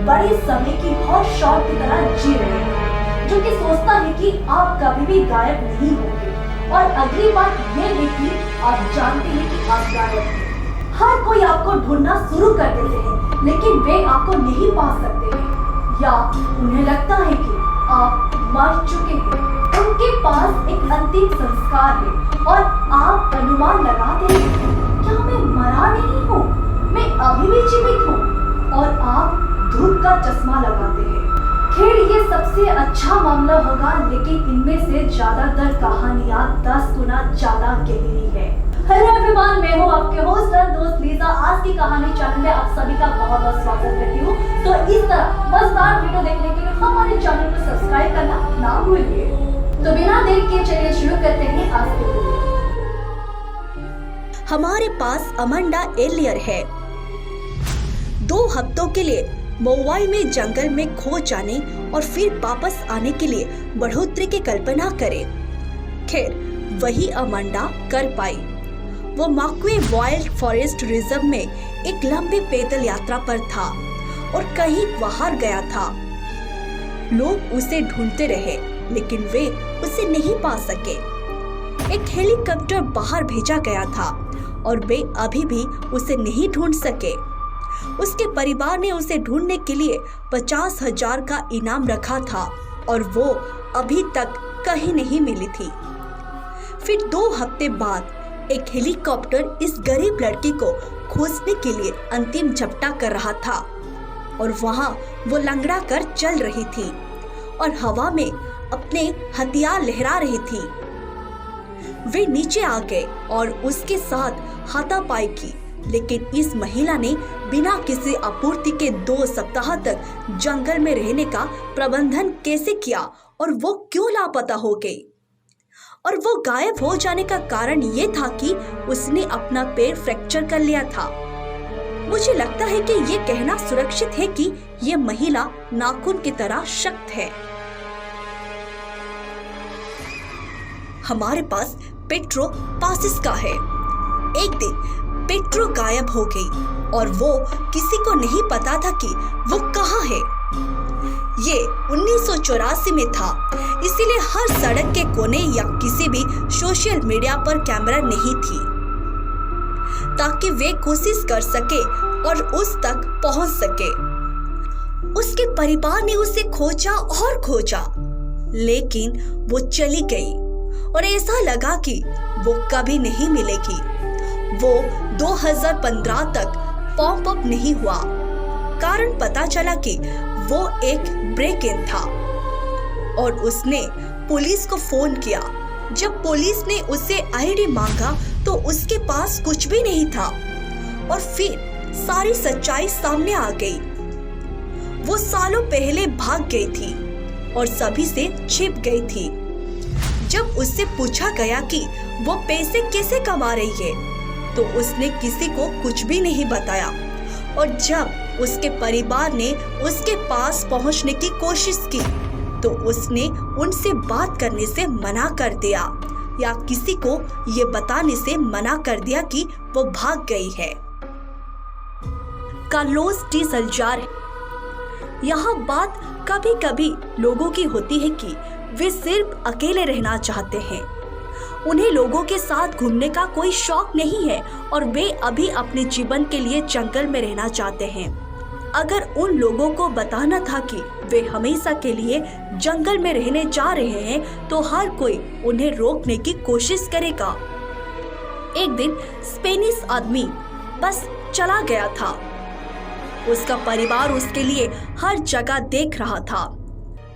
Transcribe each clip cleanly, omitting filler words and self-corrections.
बड़े समय की हॉट शॉट की तरह जी रहे हैं, जो कि सोचता है कि आप कभी भी गायब नहीं होंगे। और अगली बात ये है कि आप जानते हैं कि आप गायब हैं। हर कोई आपको ढूंढना शुरू कर देते हैं, लेकिन वे आपको नहीं पा सकते हैं, या उन्हें लगता है कि आप मर चुके हैं। उनके पास एक अंतिम संस्कार है और आप अनुमान लगाते हैं, क्या मैं मरा नहीं हूँ, मैं अभी भी जीवित हूँ, और आप धूप का चश्मा लगाते हैं। खैर, ये सबसे अच्छा मामला होगा, लेकिन इनमें से ज्यादातर कहानियां 10 गुना ज्यादा गहरी है। हेलो एवरीवन, मैं हूँ आपके होस्ट और दोस्त लीजा। आज की कहानी चैनल में आप सभी का बहुत बहुत स्वागत करती हूँ। तो इस तरह मजेदार वीडियो देखने के लिए हमारे चैनल को सब्सक्राइब करना ना भूलिए। तो बिना देर के चलिए शुरू करते हैं आज की वीडियो। हमारे पास अमांडा एलियर है। 2 हफ्तों के लिए मोवाई में जंगल में खो जाने और फिर वापस आने के लिए बढ़ोतरी की कल्पना करे। खैर, वही अमांडा कर पाई। वो माक्वे वाइल्ड फॉरेस्ट रिजर्व में एक लंबी पैदल यात्रा पर था और कहीं बाहर गया था। लोग उसे ढूंढते रहे, लेकिन वे उसे नहीं पा सके। एक हेलीकॉप्टर बाहर भेजा गया था और वे अभी भी उसे नहीं ढूंढ सके। उसके परिवार ने उसे ढूंढने के लिए 50,000 का इनाम रखा था और वो अभी तक कहीं नहीं मिली थी। फिर 2 हफ्ते बाद एक हेलीकॉप्टर इस गरीब लड़की को खोजने के लिए अंतिम झपटा कर रहा था और वहां वो लंगड़ा कर चल रही थी और हवा में अपने हथियार लहरा रही थी। वे नीचे आ गए और उसके साथ हाथापाई की, लेकिन इस महिला ने बिना किसी आपूर्ति के 2 सप्ताह तक जंगल में रहने का प्रबंधन कैसे किया और वो क्यों लापता हो गई? और वो गायब हो जाने का कारण ये था कि उसने अपना पैर फ्रैक्चर कर लिया था। मुझे लगता है कि ये कहना सुरक्षित है कि ये महिला नाखून की तरह सख्त है। हमारे पास पेट्रो पासिस्का है। एक दिन पेट्रो गायब हो गई और वो किसी को नहीं पता था कि वो कहाँ है। ये 1984 में था, इसीलिए हर सड़क के कोने या किसी भी सोशल मीडिया पर कैमरा नहीं थी, ताकि वे कोशिश कर सके और उस तक पहुंच सके। उसके परिवार ने उसे खोजा और खोजा, लेकिन वो चली गई और ऐसा लगा कि वो कभी नहीं मिलेगी। वो 2015 तक पॉप अप नहीं हुआ। कारण पता चला कि वो एक ब्रेक इन था और उसने पुलिस को फोन किया। जब पुलिस ने उससे आईडी मांगा तो उसके पास कुछ भी नहीं था और फिर सारी सच्चाई सामने आ गई। वो सालों पहले भाग गई थी और सभी से छिप गई थी। जब उससे पूछा गया कि वो पैसे कैसे कमा रही है, तो उसने किसी को कुछ भी नहीं बताया। और जब उसके परिवार ने उसके पास पहुंचने की कोशिश की, तो उसने उनसे बात करने से मना कर दिया या किसी को ये बताने से मना कर दिया कि वो भाग गई है। Carlos de Salazar. यहाँ बात कभी कभी लोगों की होती है कि वे सिर्फ अकेले रहना चाहते हैं। उन्हें लोगों के साथ घूमने का कोई शौक नहीं है और वे अभी अपने जीवन के लिए जंगल में रहना चाहते हैं। अगर उन लोगों को बताना था कि वे हमेशा के लिए जंगल में रहने जा रहे हैं, तो हर कोई उन्हें रोकने की कोशिश करेगा। एक दिन स्पेनिश आदमी बस चला गया था। उसका परिवार उसके लिए हर जगह देख रहा था,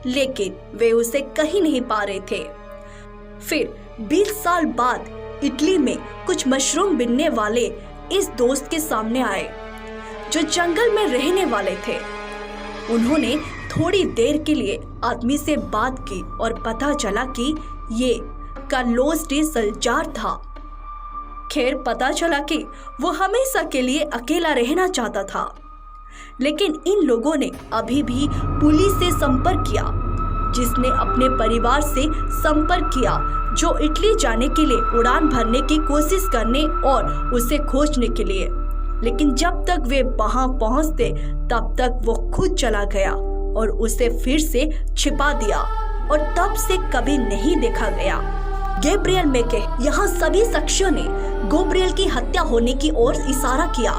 लेकिन वे उसे कहीं नहीं पा रहे थे। फिर 20 साल बाद इटली में कुछ मशरूम बिनने वाले इस दोस्त के सामने आए जो जंगल में रहने वाले थे। उन्होंने थोड़ी देर के लिए आदमी से बात की और पता चला कि ये कार्लोस डी सल्जार था। खैर, पता चला कि वो हमेशा के लिए अकेला रहना चाहता था, लेकिन इन लोगों ने अभी भी पुलिस से संपर्क किया, जिसने अपने परिवार से संपर्क किया जो इटली जाने के लिए उड़ान भरने की कोशिश करने और उसे खोजने के लिए। लेकिन जब तक वे वहां पहुंचते तब तक वो खुद चला गया और उसे फिर से छिपा दिया और तब से कभी नहीं देखा गया। गैब्रियल मैके यहाँ सभी शख्सियों ने गैब्रियल की हत्या होने की ओर इशारा किया,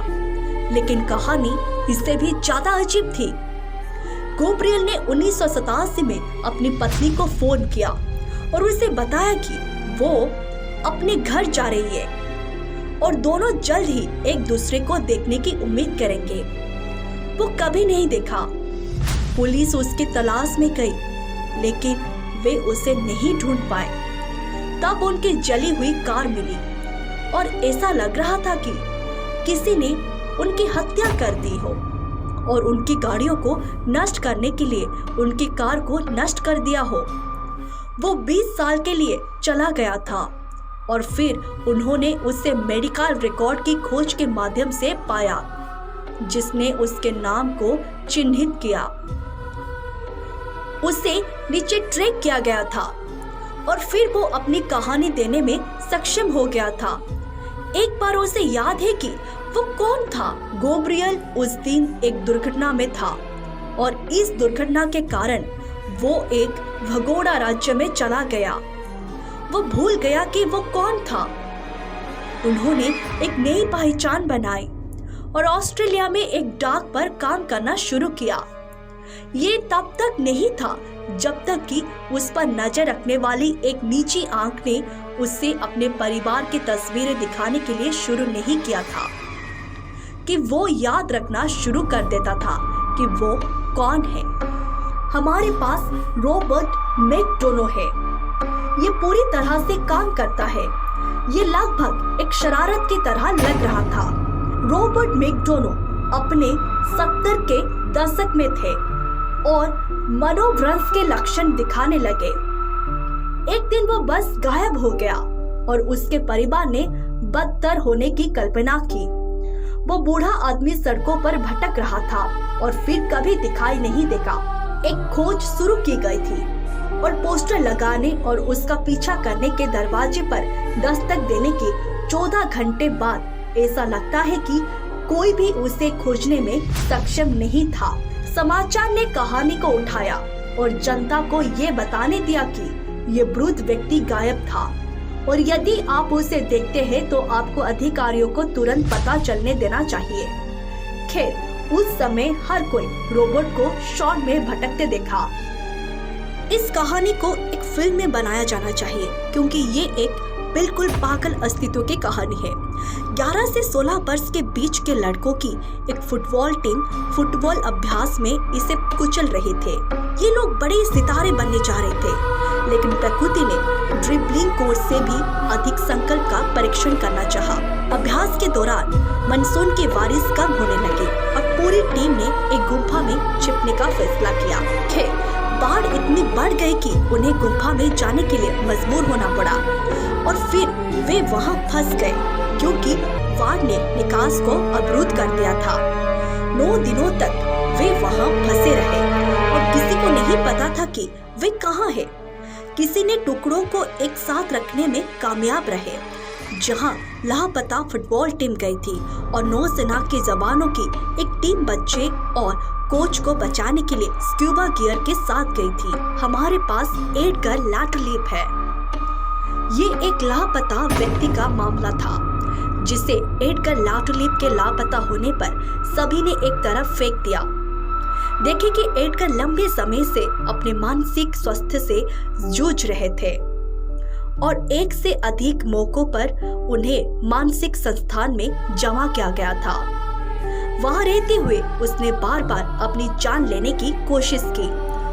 लेकिन कहानी इससे भी ज्यादा अजीब थी। गैब्रियल ने 1987 में अपनी पत्नी को फोन किया और उसे बताया कि वो अपने घर जा रही है और दोनों जल्द ही एक दूसरे को देखने की उम्मीद करेंगे। वो कभी नहीं देखा। पुलिस उसकी तलाश में गई, लेकिन वे उसे नहीं ढूंढ पाए। तब उनकी जली हुई कार मिली और ऐसा लग रहा था कि किसी ने उनकी हत्या कर दी हो और उनकी गाड़ियों को नष्ट करने के लिए उनकी कार को नष्ट कर दिया हो। वो 20 साल के लिए चला गया था और फिर उन्होंने उसे मेडिकल रिकॉर्ड की खोज के माध्यम से पाया, जिसने उसके नाम को चिन्हित किया। उसे नीचे ट्रैक किया गया था और फिर वो अपनी कहानी देने में सक्षम हो गया था। एक बार उसे याद है कि वो कौन था। गैब्रियल उस दिन एक दुर्घटना में था और इस दुर्घटना के कारण वो एक भगोड़ा राज्य में चला गया। वो भूल गया कि वो कौन था। उन्होंने एक नई पहचान बनाई और ऑस्ट्रेलिया में एक डाक पर काम करना शुरू किया। ये तब तक नहीं था जब तक कि उस पर नजर रखने वाली एक नीची आंख ने उससे अपने परिवार की तस्वीरें दिखाने के लिए शुरू नहीं किया था, कि वो याद रखना शुरू कर देता था कि वो कौन है। हमारे पास रॉबर्ट मैकडोनो है। ये पूरी तरह से काम करता है। ये लगभग एक शरारत की तरह लग रहा था। रॉबर्ट मैकडोनो अपने 70 के दशक में थे और मनोभ्रंश के लक्षण दिखाने लगे। एक दिन वो बस गायब हो गया और उसके परिवार ने बदतर होने की कल्पना की। वो बूढ़ा आदमी सड़कों पर भटक रहा था और फिर कभी दिखाई नहीं देगा। एक खोज शुरू की गई थी और पोस्टर लगाने और उसका पीछा करने के दरवाजे पर दस्तक देने के 14 घंटे बाद ऐसा लगता है कि कोई भी उसे खोजने में सक्षम नहीं था। समाचार ने कहानी को उठाया और जनता को ये बताने दिया कि ये वृद्ध व्यक्ति गायब था और यदि आप उसे देखते हैं तो आपको अधिकारियों को तुरंत पता चलने देना चाहिए। खैर, उस समय हर कोई रॉबर्ट को शॉर्ट में भटकते देखा। इस कहानी को एक फिल्म में बनाया जाना चाहिए, क्योंकि ये एक बिल्कुल पागल अस्तित्व की कहानी है। 11 से 16 वर्ष के बीच के लड़कों की एक फुटबॉल टीम फुटबॉल अभ्यास में इसे कुचल रहे थे। ये लोग बड़े सितारे बनने जा रहे थे, लेकिन प्रकृति ने ड्रिबलिंग कोर्स से भी अधिक संकल्प का परीक्षण करना चाहा। अभ्यास के दौरान मानसून की बारिश कम होने लगी और पूरी टीम ने एक गुफा में छिपने का फैसला किया। खैर, बाढ़ इतनी बढ़ गई कि उन्हें गुफा में जाने के लिए मजबूर होना पड़ा और फिर वे वहां फंस गए, क्योंकि बाढ़ ने निकास को अवरुद्ध कर दिया था। 9 दिनों तक वे वहां फंसे रहे और किसी को नहीं पता था कि वे कहां हैं। किसी ने टुकड़ों को एक साथ रखने में कामयाब रहे। जहां लापता फुटबॉल टीम गई थी और नौसेना के जवानों की एक टीम बच्चे और कोच को बचाने के लिए स्क्यूबा गियर के साथ गई थी। हमारे पास एडगर लाटलीप है। ये एक लापता व्यक्ति का मामला था, जिसे एडगर लाटलीप के लापता होने पर सभी ने एक तरफ फेंक दिया। देखें कि एडगर लंबे समय से अपने मानसिक स्वास्थ्य से जूझ रहे थे और एक से अधिक मौकों पर उन्हें मानसिक संस्थान में जमा किया गया था। वहां रहते हुए उसने बार बार अपनी जान लेने की कोशिश की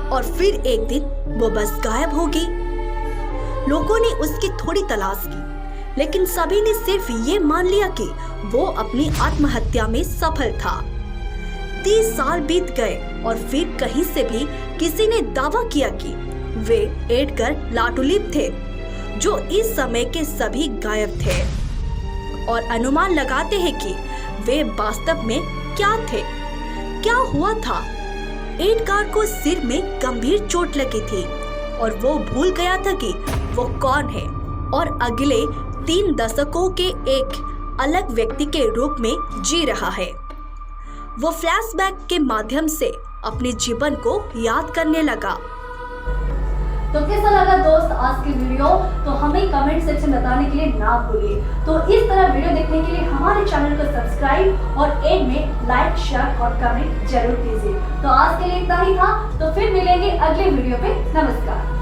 और फिर एक दिन वो बस गायब हो गई। लोगों ने उसकी थोड़ी तलाश की, लेकिन सभी ने सिर्फ ये मान लिया कि वो अपनी आत्महत्या में सफल था। 30 साल बीत गए और फिर कहीं से भी किसी ने दावा किया कि वे एडगर लाटलीप थे, जो इस समय के सभी गायब थे, और अनुमान लगाते हैं कि वे वास्तव में क्या थे। क्या हुआ था? एडगर को सिर में गंभीर चोट लगी थी और वो भूल गया था कि वो कौन है, और अगले 3 दशकों के एक अलग व्यक्ति के रूप में जी रहा है। वो फ्लैशबैक के माध्यम से अपने जीवन को याद करने लगा। तो कैसा लगा दोस्त आज की वीडियो? तो हमें कमेंट सेक्शन बताने के लिए ना भूलिए। तो इस तरह वीडियो देखने के लिए हमारे चैनल को सब्सक्राइब और एंड में लाइक, शेयर और कमेंट जरूर कीजिए। तो आज के लिए इतना ही था, तो फिर मिलेंगे अगले वीडियो पे। नमस्कार।